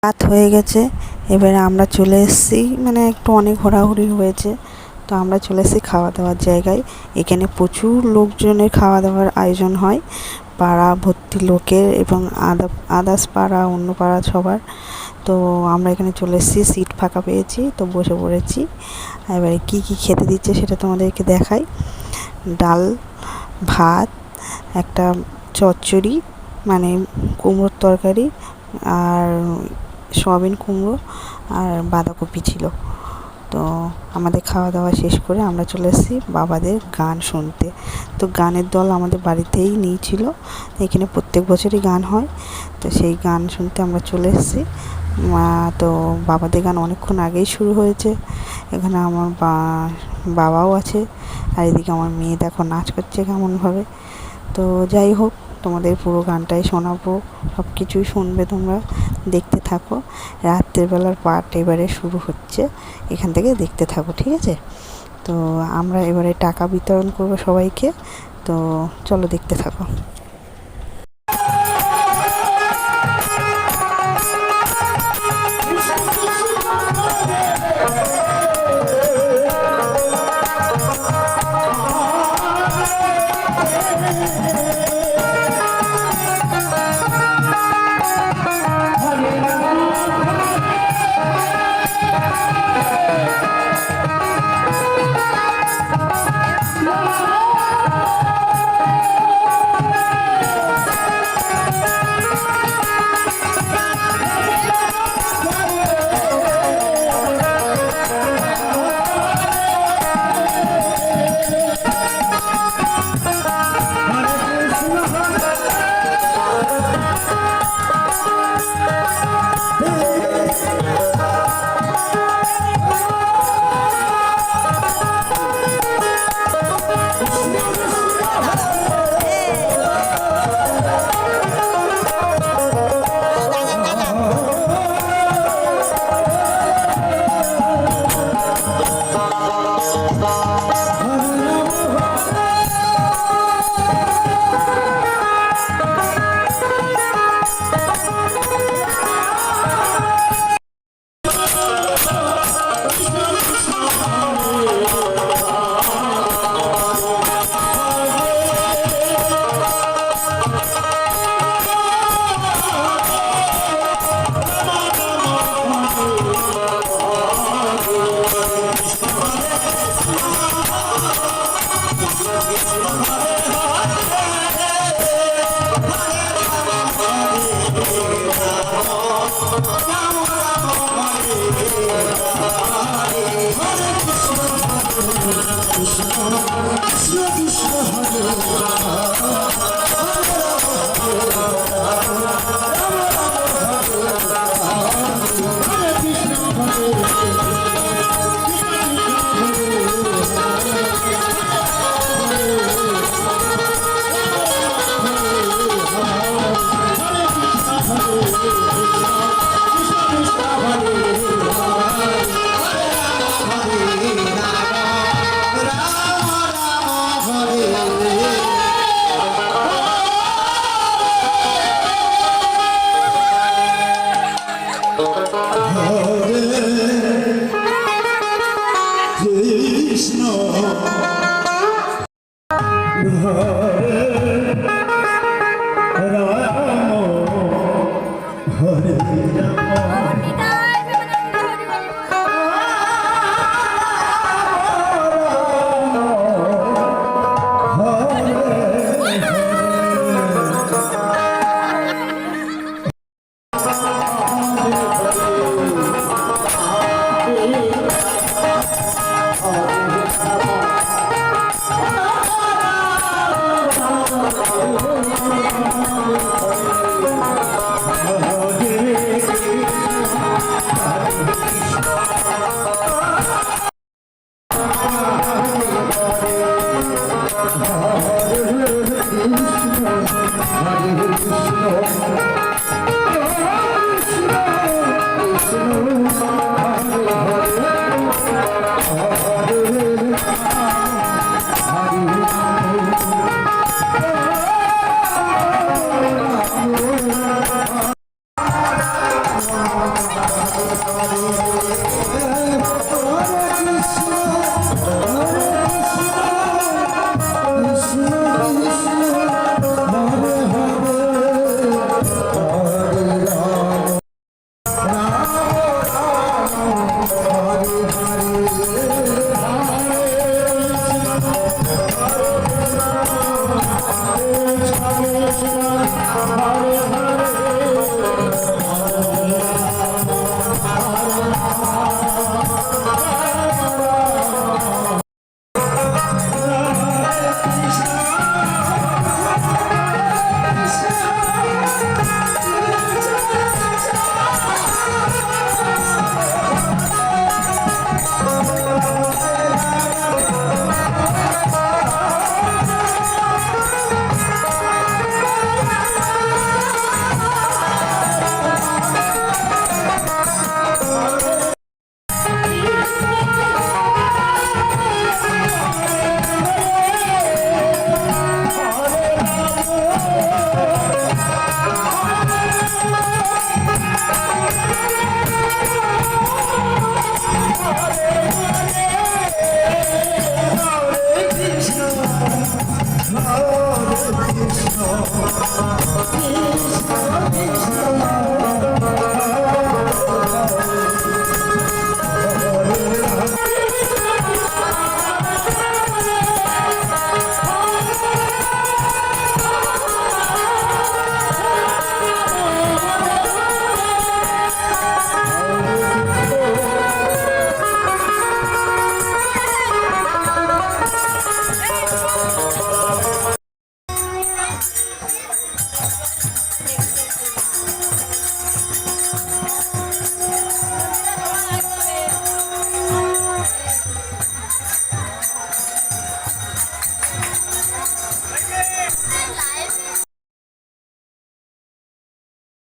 রাত হয়ে গেছে। এবারে আমরা চলে এসেছি, মানে একটু অনেক ঘোরাঘুরি হয়েছে, তো আমরা চলে এসেছি খাওয়া দাওয়ার জায়গায়। এখানে প্রচুর লোকজনের খাওয়া দাওয়ার আয়োজন হয়, পাড়া ভর্তি লোকের এবং আদার্স পাড়া অন্য পাড়া সবার। তো আমরা এখানে চলে এসেছি, সিট ফাঁকা পেয়েছি তো বসে পড়েছি। এবারে কি কি খেতে দিচ্ছে সেটা তোমাদেরকে দেখাই। ডাল, ভাত, একটা চচ্চড়ি মানে কুমড়োর তরকারি, আর সয়াবিন কুমড়ো আর বাঁধাকপি ছিল। তো আমাদের খাওয়া দাওয়া শেষ করে আমরা চলে এসেছি বাবাদের গান শুনতে। তো গানের দল আমাদের বাড়িতেই নিয়েছিল, এখানে প্রত্যেক বছরই গান হয়, তো সেই গান শুনতে আমরা চলে এসেছি। তো বাবাদের গান অনেকক্ষণ আগেই শুরু হয়েছে। এখানে আমার বাবাও আছে, আর এদিকে আমার মেয়ে দেখো নাচ করছে কেমনভাবে। তো যাই হোক, তোমাদের পুরো গানটাই শোনাবো, সব কিছুই শুনবে তোমরা, দেখতে থাকো। রাত্রের বেলার পার্ট এবারে শুরু হচ্ছে, এখান থেকে দেখতে থাকো, ঠিক আছে? তো আমরা এবারে টাকা বিতরণ করবো সবাইকে, তো চলো দেখতে থাকো।